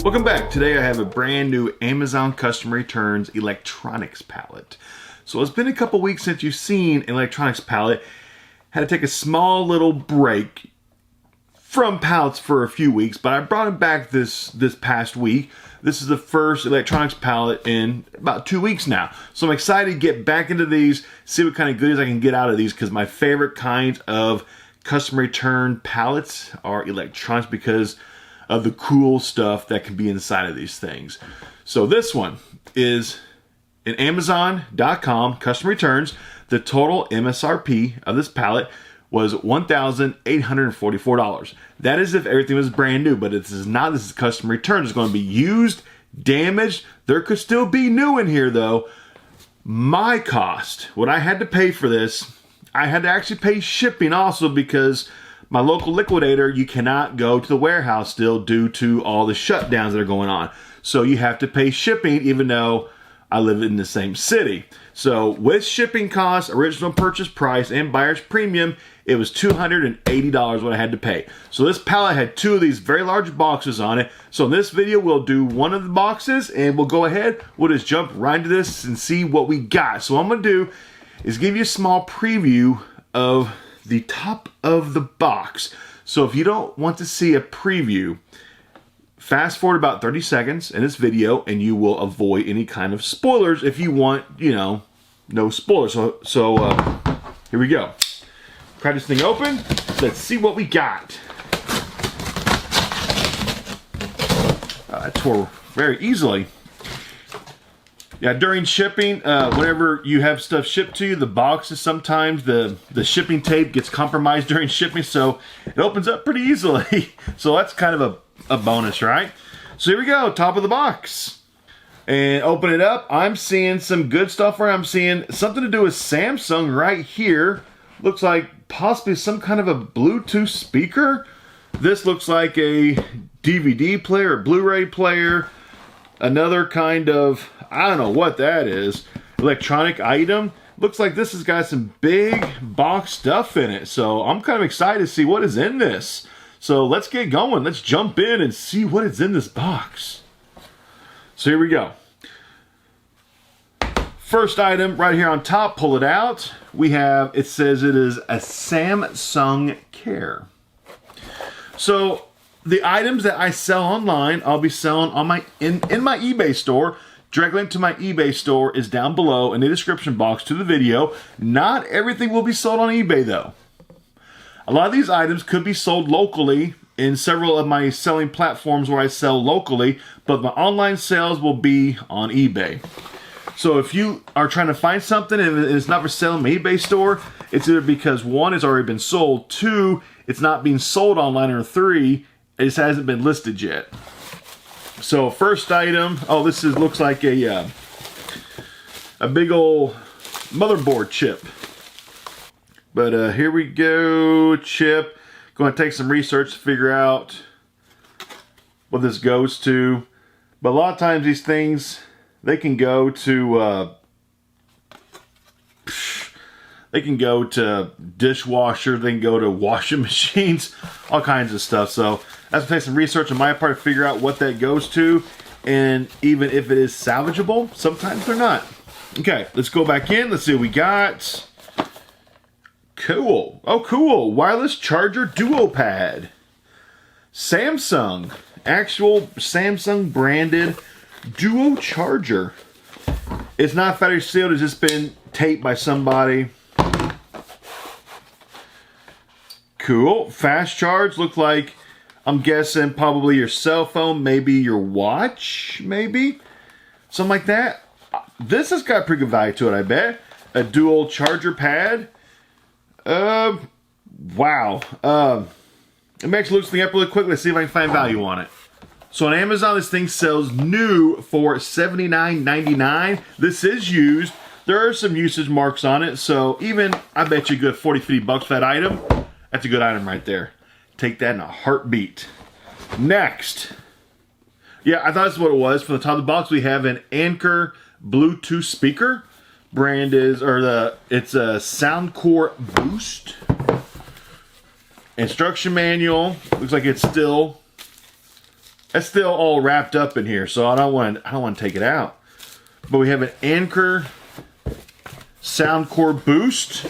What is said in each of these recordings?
Welcome back. Today I have a brand new Amazon Custom Returns electronics pallet. So it's been a couple weeks since you've seen an electronics pallet. Had to take a small little break from pallets for a few weeks, but I brought it back this past week. This is the first electronics pallet in about 2 weeks now. So I'm excited to get back into these, see what kind of goodies I can get out of these, because my favorite kinds of custom return pallets are electronics because of the cool stuff that can be inside of these things. So this one is an Amazon.com custom returns. The total MSRP of this pallet was $1,844. That is if everything was brand new, but this is not. This is custom returns. It's going to be used, damaged. There could still be new in here though. My cost, what I had to pay for this, I had to actually pay shipping also because my local liquidator, you cannot go to the warehouse still due to all the shutdowns that are going on. So you have to pay shipping even though I live in the same city. So with shipping costs, original purchase price, and buyer's premium, it was $280 what I had to pay. So this pallet had two of these very large boxes on it. So in this video, we'll do one of the boxes and we'll go ahead. We'll just jump right into this and see what we got. So what I'm gonna do is give you a small preview of the top of the box. So if you don't want to see a preview, fast forward about 30 seconds in this video and you will avoid any kind of spoilers if you want, you know, no spoilers. So here we go. Crack this thing open. Let's see what we got. That tore very easily. Yeah, during shipping, whenever you have stuff shipped to you, the boxes, sometimes the shipping tape gets compromised during shipping, so it opens up pretty easily. So that's kind of a bonus, right? So here we go, top of the box. And open it up, I'm seeing some good stuff where I'm seeing something to do with Samsung right here. Looks like possibly some kind of a Bluetooth speaker. This looks like a DVD player, a Blu-ray player. Another kind of, I don't know what that is, electronic item. Looks like this has got some big box stuff in it. So I'm kind of excited to see what is in this. So let's get going. Let's jump in and see what is in this box. So here we go. First item right here on top, pull it out. We have, it says it is a Samsung Care. So the items that I sell online, I'll be selling on my in my eBay store. Direct link to my eBay store is down below in the description box to the video. Not everything will be sold on eBay though. A lot of these items could be sold locally in several of my selling platforms where I sell locally, but my online sales will be on eBay. So if you are trying to find something and it's not for sale in my eBay store, it's either because one, it's already been sold, two, it's not being sold online, or three, it just hasn't been listed yet. So first item, oh, this is looks like a big old motherboard chip. But here we go, chip. Going to take some research to figure out what this goes to. But a lot of times these things, they can go to dishwasher, they can go to washing machines, all kinds of stuff. So that's gonna take some research on my part to figure out what that goes to, and even if it is salvageable, sometimes they're not. Okay, let's go back in. Let's see what we got. Cool. Oh, cool. Wireless charger duo pad. Samsung. Actual Samsung branded duo charger. It's not factory sealed. It's just been taped by somebody. Cool. Fast charge. Look like, I'm guessing probably your cell phone, maybe your watch, maybe something like that. This has got pretty good value to it, I bet. A dual charger pad. Wow. Let me actually look something up really quick. Let's see if I can find value on it. So on Amazon, this thing sells new for $79.99. This is used. There are some usage marks on it, so even, I bet you a good 40, 50 bucks for that item. That's a good item right there. Take that in a heartbeat. Next. Yeah, I thought that's what it was. From the top of the box, we have an Anker Bluetooth speaker. Brand is, it's a Soundcore Boost. Instruction manual. Looks like it's still That's still all wrapped up in here, so I don't want to take it out. But we have an Anchor Soundcore Boost.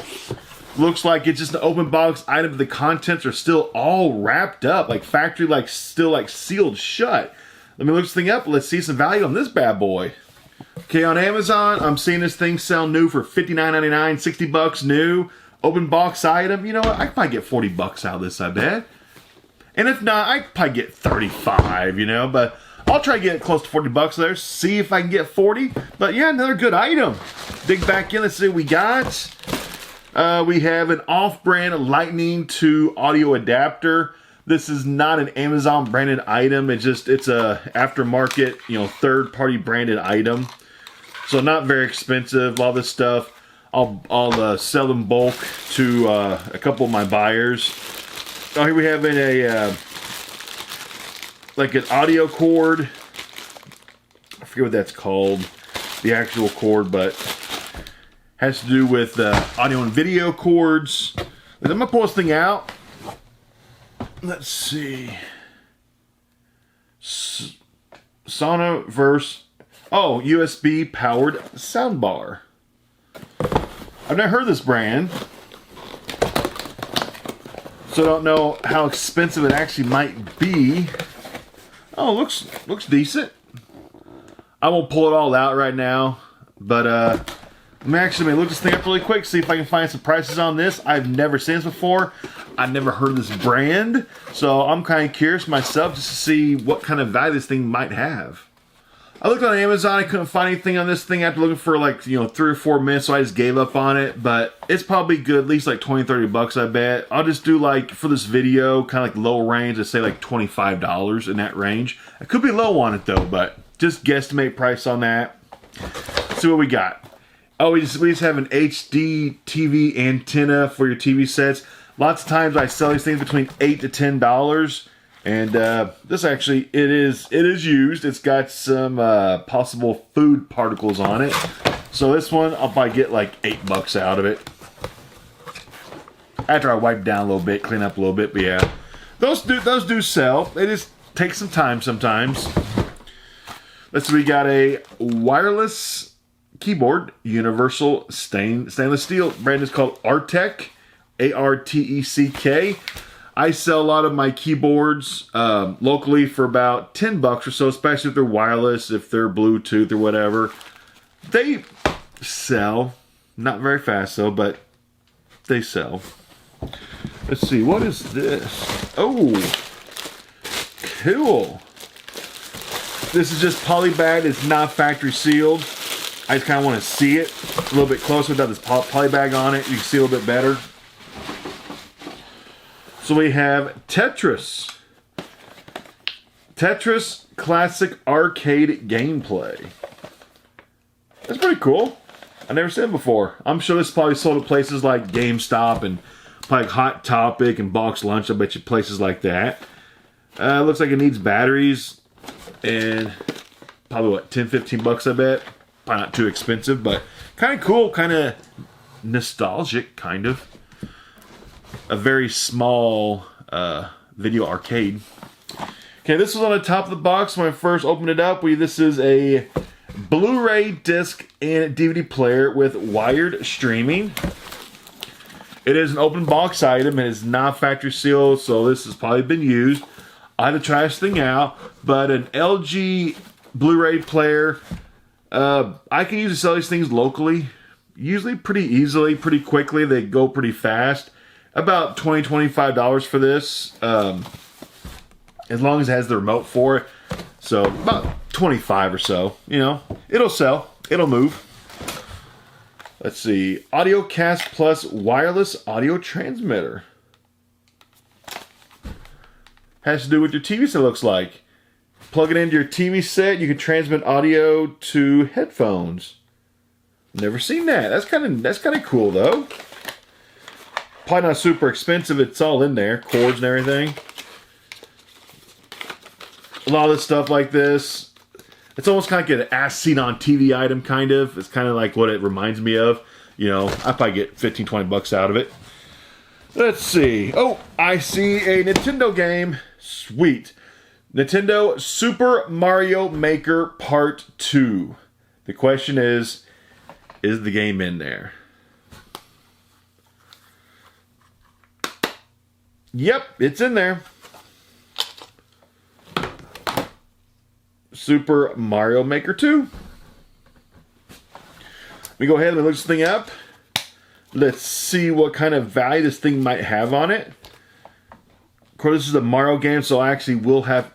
Looks like it's just an open box item, but the contents are still all wrapped up, like factory, like still like sealed shut. Let me look this thing up. Let's see some value on this bad boy. Okay, on Amazon, I'm seeing this thing sell new for $59.99, $60 new. Open box item. You know what? I could probably get $40 out of this, I bet. And if not, I could probably get 35, you know, but I'll try to get close to $40 there, see if I can get 40. But yeah, another good item. Dig back in, let's see what we got. We have an off-brand Lightning to audio adapter. This is not an Amazon branded item. It's a aftermarket, you know, third-party branded item. So not very expensive. All this stuff, I'll sell in bulk to a couple of my buyers. Oh, here we have like an audio cord. I forget what that's called, the actual cord, but has to do with audio and video cords. I'm gonna pull this thing out. Let's see. Sonoverse. Oh, USB powered soundbar. I've never heard of this brand, so I don't know how expensive it actually might be. Oh, looks decent. I won't pull it all out right now, but I'm actually gonna look this thing up really quick, see if I can find some prices on this. I've never seen this before. I've never heard of this brand, so I'm kind of curious myself just to see what kind of value this thing might have. I looked on Amazon, I couldn't find anything on this thing after looking for like, you know, 3 or 4 minutes, so I just gave up on it, but it's probably good, at least like 20, 30 bucks, I bet. I'll just do like, for this video, kind of like low range, I'd say like $25 in that range. I could be low on it though, but just guesstimate price on that. Let's see what we got. Oh, we just have an HD TV antenna for your TV sets. Lots of times I sell these things between $8 to $10. And this actually, it is used. It's got some possible food particles on it. So this one, I'll probably get like $8 out of it. After I wipe down a little bit, clean up a little bit, but yeah. Those do sell. They just take some time sometimes. Let's see, we got a wireless keyboard, universal stainless steel. Brand is called Artec, A-R-T-E-C-K. I sell a lot of my keyboards locally for about $10 or so, especially if they're wireless, if they're Bluetooth or whatever. They sell. Not very fast though, but they sell. Let's see, what is this? Oh, cool. This is just polybagged. It's not factory sealed. I just kind of want to see it a little bit closer without this polybag on it. You can see a little bit better. So we have Tetris. Tetris Classic Arcade Gameplay. That's pretty cool. I've never seen it before. I'm sure this is probably sold at places like GameStop and probably Hot Topic and Box Lunch. I bet you places like that. Looks like it needs batteries and probably what, 10, 15 bucks, I bet. Probably not too expensive, but kind of cool, kind of nostalgic, kind of. A very small video arcade. Okay, this was on the top of the box when I first opened it up. This is a Blu-ray disc and DVD player with wired streaming. It is an open box item. It is not factory sealed, so this has probably been used. I had to try this thing out, but an LG Blu-ray player, I can usually sell these things locally, usually pretty easily, pretty quickly. They go pretty fast. About $20, $25 for this, as long as it has the remote for it. So about 25 or so, you know, it'll sell, it'll move. Let's see, AudioCast Plus wireless audio transmitter. Has to do with your TV set, looks like. Plug it into your TV set, you can transmit audio to headphones. Never seen that. That's kind of cool though. Probably not super expensive. It's all in there, cords and everything. A lot of this stuff like this, it's almost kind of like an as seen on TV item, kind of. It's kind of like what it reminds me of. You know, I probably get 15, 20 bucks out of it. Let's see. Oh, I see a Nintendo game. Sweet. Nintendo Super Mario Maker Part 2. The question is the game in there? Yep, it's in there. Super Mario Maker 2. Let me go ahead and look this thing up. Let's see what kind of value this thing might have on it. Of course, this is a Mario game, so I actually will have...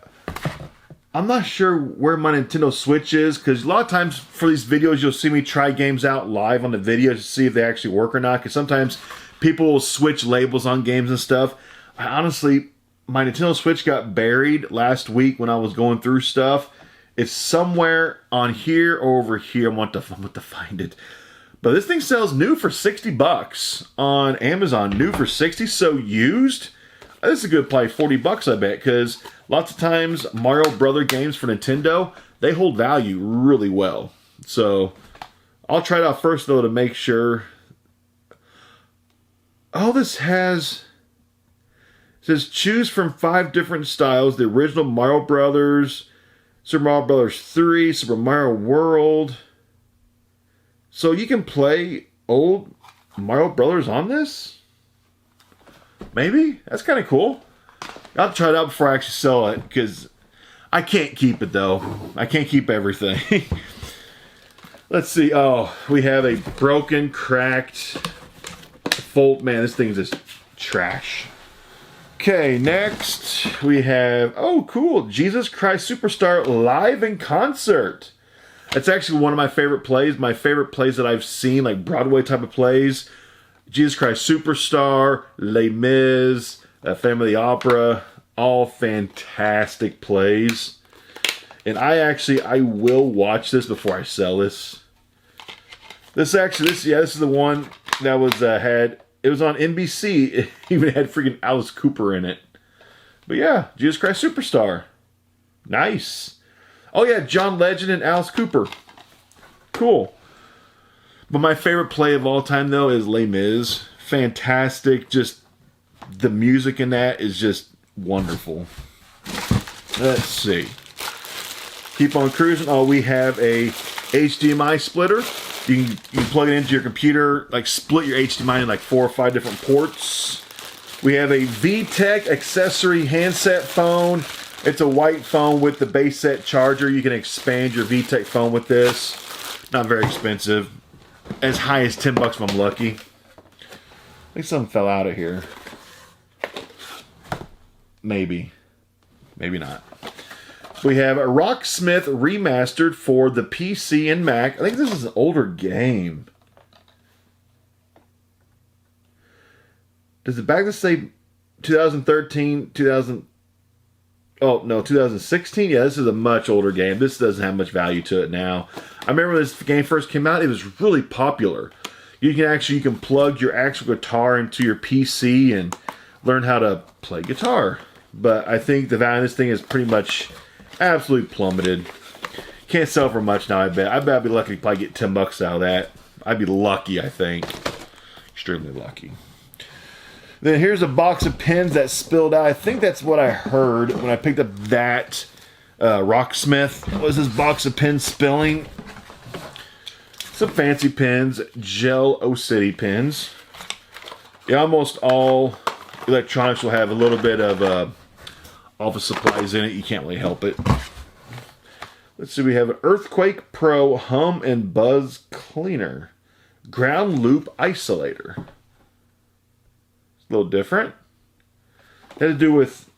I'm not sure where my Nintendo Switch is, because a lot of times for these videos, you'll see me try games out live on the video to see if they actually work or not, because sometimes people will switch labels on games and stuff. I honestly, my Nintendo Switch got buried last week when I was going through stuff. It's somewhere on here or over here. I'm going to find it. But this thing sells new for $60 on Amazon. New for $60, so used. This is a good play, $40 I bet, because lots of times Mario Brother games for Nintendo, they hold value really well. So I'll try it out first though to make sure. Oh, this has... It says choose from 5 different styles. The original Mario Brothers, Super Mario Brothers 3, Super Mario World. So you can play old Mario Brothers on this? Maybe? That's kind of cool. I'll try it out before I actually sell it, because I can't keep it though. I can't keep everything. Let's see. Oh, we have a broken, cracked fold. Man, this thing's just trash. Okay, next we have, oh cool, Jesus Christ Superstar live in concert. That's actually one of my favorite plays. My favorite plays that I've seen, like Broadway type of plays. Jesus Christ Superstar, Les Mis, Phantom of the Opera, all fantastic plays. And I will watch this before I sell this. This is the one that was it was on NBC. It even had freaking Alice Cooper in it. But yeah, Jesus Christ Superstar. Nice. Oh yeah, John Legend and Alice Cooper. Cool. But my favorite play of all time though is Les Mis. Fantastic. Just the music in that is just wonderful. Let's see. Keep on cruising. Oh, we have a HDMI splitter. You can plug it into your computer, like split your HDMI in like 4 or 5 different ports. We have a VTech accessory handset phone. It's a white phone with the base set charger. You can expand your VTech phone with this. Not very expensive. As high as $10 if I'm lucky. I think something fell out of here. Maybe. Maybe not. We have a Rocksmith Remastered for the PC and Mac. I think this is an older game. Does the back say 2013, 2000... Oh, no, 2016? Yeah, this is a much older game. This doesn't have much value to it now. I remember when this game first came out, it was really popular. You can plug your actual guitar into your PC and learn how to play guitar. But I think the value of this thing is pretty much absolutely plummeted. Can't sell for much now, I bet. I bet I'd be lucky to probably get $10 out of that. I'd be lucky, I think. Extremely lucky. Then here's a box of pens that spilled out. I think that's what I heard when I picked up that Rocksmith. Was this box of pens spilling? Some fancy pens. Gel O-City pens. Yeah, almost all electronics will have a little bit of office supplies in it. You can't really help it. Let's see, we have an Earthquake Pro Hum and Buzz Cleaner. Ground Loop Isolator. It's a little different. Had to do with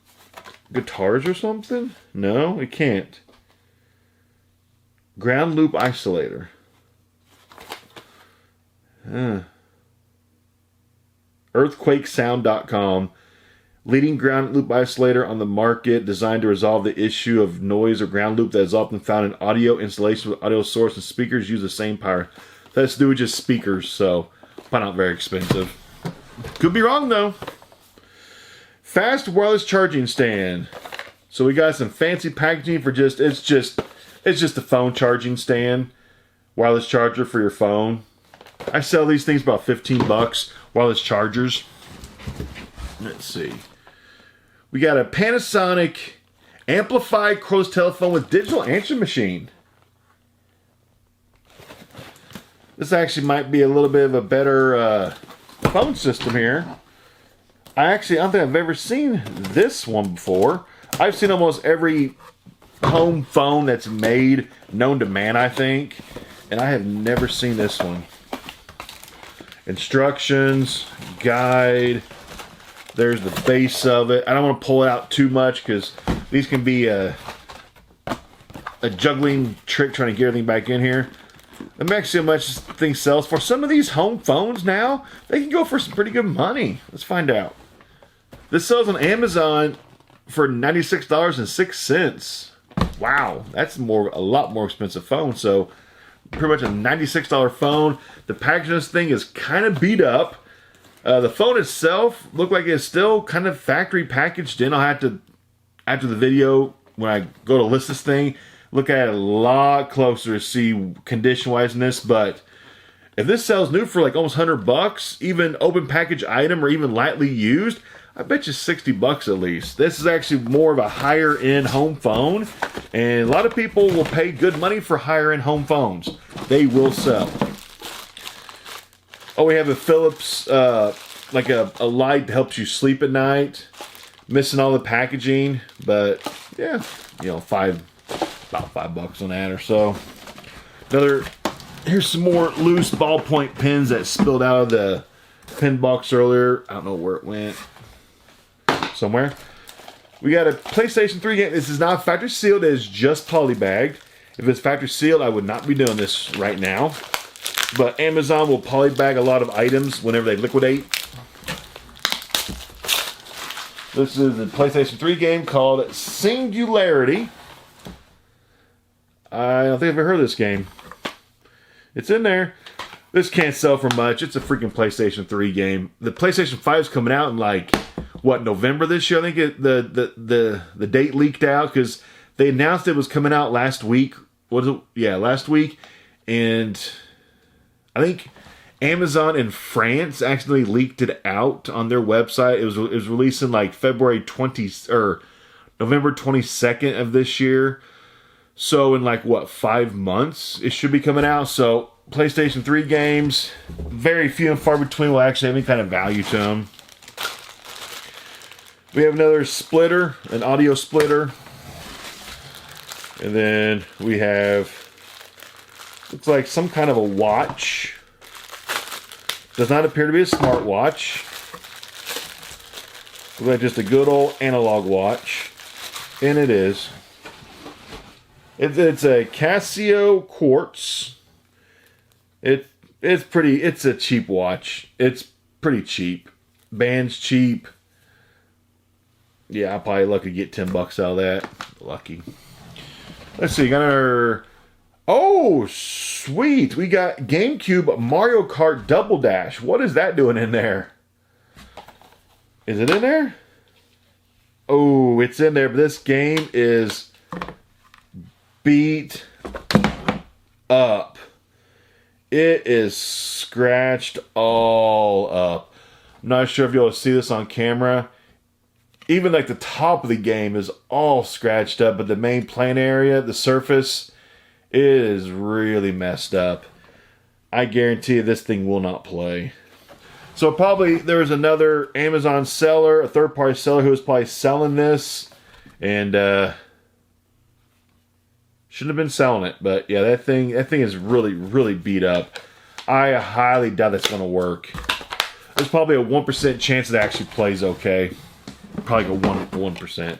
guitars or something? No, it can't. Ground Loop Isolator. EarthquakeSound.com. Leading ground loop isolator on the market, designed to resolve the issue of noise or ground loop that is often found in audio installations with audio source and speakers use the same power. That's to do with just speakers, so probably not very expensive. Could be wrong though. Fast wireless charging stand. So we got some fancy packaging for it's just a phone charging stand, wireless charger for your phone. I sell these things about $15. Wireless chargers. Let's see. We got a Panasonic Amplified closed telephone with digital answering machine. This actually might be a little bit of a better phone system here. I don't think I've ever seen this one before. I've seen almost every home phone that's made known to man, I think. And I have never seen this one. Instructions, guide. There's the base of it. I don't want to pull it out too much because these can be a juggling trick trying to get everything back in here. Let me actually see how much this thing sells for. Some of these home phones now, they can go for some pretty good money. Let's find out. This sells on Amazon for $96.06. Wow, that's a lot more expensive phone. So pretty much a $96 phone. The packaging of this thing is kind of beat up. The phone itself looked like it's still kind of factory packaged in. I'll have to, after the video, when I go to list this thing, look at it a lot closer to see condition-wise in this. But if this sells new for like almost $100, even open package item or even lightly used, I bet you $60 at least. This is actually more of a higher end home phone, and a lot of people will pay good money for higher end home phones. They will sell. Oh, we have a Philips, like a light that helps you sleep at night. Missing all the packaging, but yeah, you know, about $5 on that or so. Here's some more loose ballpoint pens that spilled out of the pen box earlier. I don't know where it went. Somewhere. We got a PlayStation 3 game. This is not factory sealed. It is just polybagged. If it's factory sealed, I would not be doing this right now. But Amazon will polybag a lot of items whenever they liquidate. This is a PlayStation 3 game called Singularity. I don't think I've ever heard of this game. It's in there. This can't sell for much. It's a freaking PlayStation 3 game. The PlayStation 5 is coming out in like, what, November this year? I think the date leaked out because they announced it was coming out last week. Was it? Yeah, last week. And I think Amazon in France actually leaked it out on their website. It was released in like February 20th or November 22nd of this year. So in like, what, 5 months it should be coming out. So PlayStation 3 games, very few and far between will actually have any kind of value to them. We have another splitter, an audio splitter. And then we have, looks like some kind of a watch. Does not appear to be a smartwatch. Looks like just a good old analog watch. And it is. It's a Casio Quartz. It's a cheap watch. It's pretty cheap. Band's cheap. Yeah, I'll probably lucky to get $10 out of that. Lucky. Let's see, got our... Oh, sweet. We got GameCube Mario Kart Double Dash. What is that doing in there? Is it in there? Oh, it's in there, but this game is beat up. It is scratched all up. I'm not sure if you'll see this on camera. Even like the top of the game is all scratched up, but the main playing area, the surface, is really messed up. I guarantee you this thing will not play. So probably there was another Amazon seller, a third-party seller who was probably selling this, and shouldn't have been selling it. But yeah, that thing is really, really beat up. I highly doubt it's going to work. There's probably a 1% chance it actually plays okay. Probably go 1%.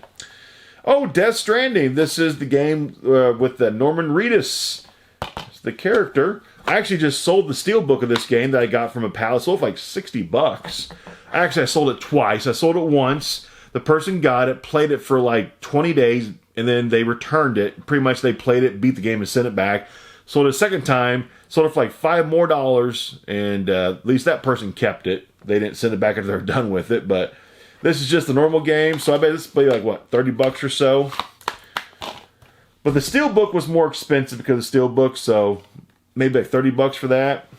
Oh, Death Stranding. This is the game with Norman Reedus. It's the character. I actually just sold the steelbook of this game that I got from a Pallets. Sold for like $60. Actually, I sold it twice. I sold it once. The person got it, played it for like 20 days, and then they returned it. Pretty much they played it, beat the game, and sent it back. Sold it a second time. Sold it for like $5 more, and at least that person kept it. They didn't send it back after they're done with it, but... This is just a normal game, so I bet this will be like, what, $30 or so? But the steelbook was more expensive because of the steelbook, so maybe like $30 for that.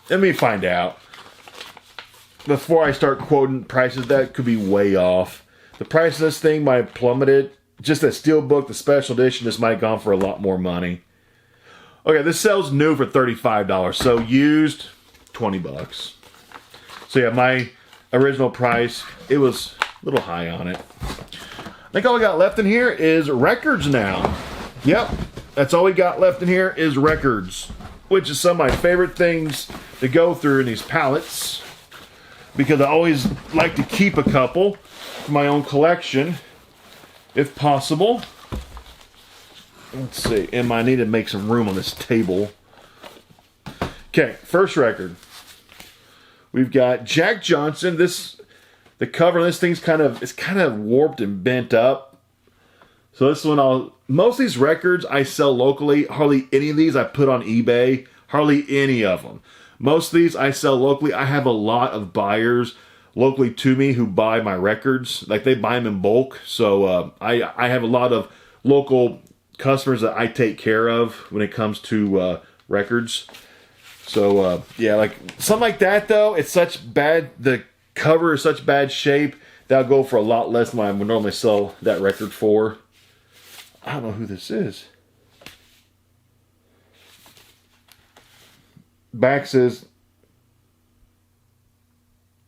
Let me find out. Before I start quoting prices, that could be way off. The price of this thing might have plummeted. Just that Steelbook, the special edition, this might have gone for a lot more money. Okay, this sells new for $35. So used, 20 bucks. So yeah, my original price, it was a little high on it. I think all we got left in here is records now. Yep, that's all we got left in here is records, which is some of my favorite things to go through in these pallets, because I always like to keep a couple for my own collection, if possible. Let's see, and I need to make some room on this table. Okay, first record. We've got Jack Johnson. The cover on this thing's kind of warped and bent up. So this one, most of these records I sell locally. Hardly any of these I put on eBay. Hardly any of them. Most of these I sell locally. I have a lot of buyers locally to me who buy my records. Like, they buy them in bulk. So I have a lot of local customers that I take care of when it comes to records. So yeah, like something like that though, it's such bad, the cover is such bad shape that I'll go for a lot less than I would normally sell that record for. I don't know who this is. Back says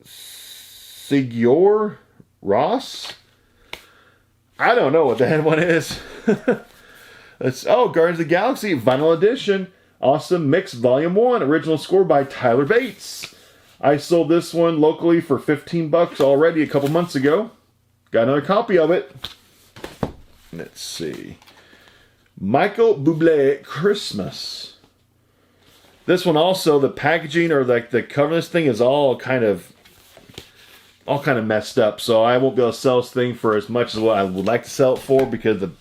Sigur Ross. I don't know what that one is. Guardians of the Galaxy Vinyl Edition. Awesome Mix Volume 1. Original score by Tyler Bates. I sold this one locally for 15 bucks already a couple months ago. Got another copy of it. Let's see. Michael Bublé Christmas. This one also, the packaging or like the cover of this thing is all kind of messed up. So I won't be able to sell this thing for as much as what I would like to sell it for because the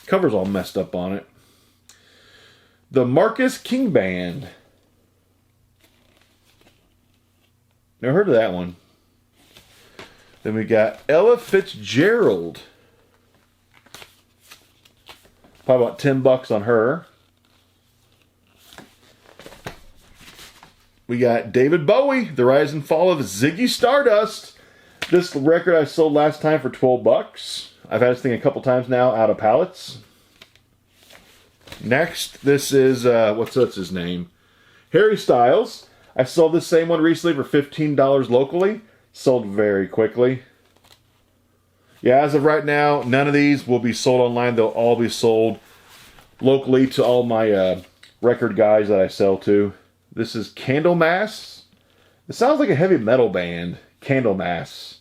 cover's all messed up on it. The Marcus King Band. Never heard of that one. Then we got Ella Fitzgerald. Probably about 10 bucks on her. We got David Bowie, The Rise and Fall of Ziggy Stardust. This record I sold last time for 12 bucks. I've had this thing a couple times now out of pallets. Next, this is, what's his name? Harry Styles. I sold this same one recently for $15 locally. Sold very quickly. Yeah, as of right now, none of these will be sold online. They'll all be sold locally to all my record guys that I sell to. This is Candlemass. It sounds like a heavy metal band. Candlemass.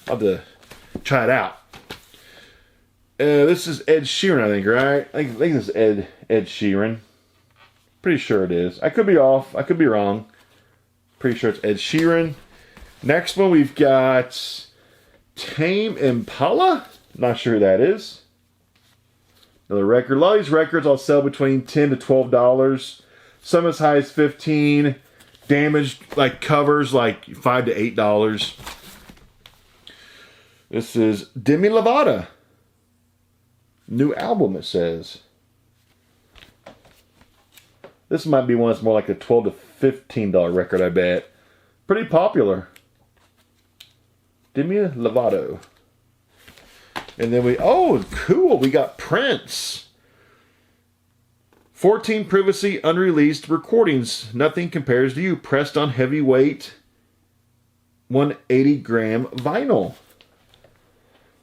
I'll have to try it out. This is Ed Sheeran, I think, right? I think this is Ed Sheeran. Pretty sure it is. I could be off. I could be wrong. Pretty sure it's Ed Sheeran. Next one, we've got Tame Impala. Not sure who that is. Another record. A lot of these records I'll sell between $10 to $12. Some as high as $15. Damaged, like covers, like $5 to $8. This is Demi Lovato. New album, it says. This might be one that's more like a $12 to $15 record, I bet. Pretty popular. Demi Lovato. And then cool, we got Prince. 14 privacy unreleased recordings. Nothing compares to you. Pressed on heavyweight 180 gram vinyl.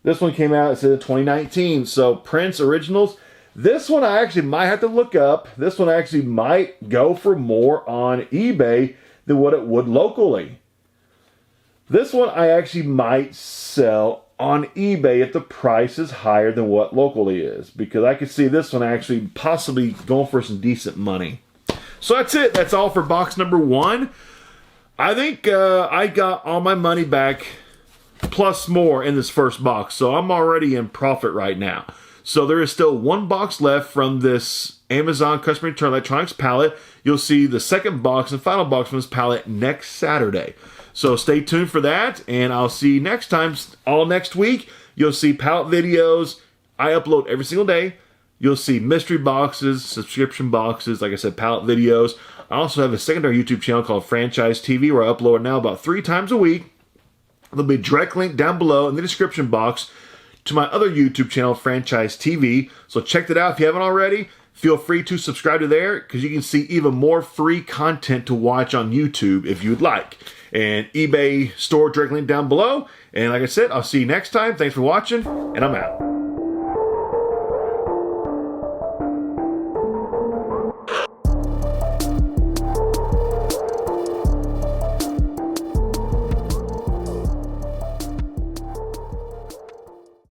This one came out, it said 2019. So Prince originals. This one I actually might have to look up. This one actually might go for more on eBay than what it would locally. This one I actually might sell on eBay if the price is higher than what locally is. Because I could see this one actually possibly going for some decent money. So that's it. That's all for box number 1. I think I got all my money back plus more in this first box. So I'm already in profit right now. So there is still one box left from this Amazon Custom Return Electronics pallet. You'll see the second box and final box from this pallet next Saturday. So stay tuned for that, and I'll see you next time. All next week, you'll see pallet videos. I upload every single day. You'll see mystery boxes, subscription boxes, like I said, pallet videos. I also have a secondary YouTube channel called FranchiseTV where I upload now about 3 times a week. There'll be a direct link down below in the description box to my other YouTube channel, FranchiseTV. So check that out if you haven't already. Feel free to subscribe to there because you can see even more free content to watch on YouTube if you'd like. And eBay store direct link down below. And like I said, I'll see you next time. Thanks for watching, and I'm out.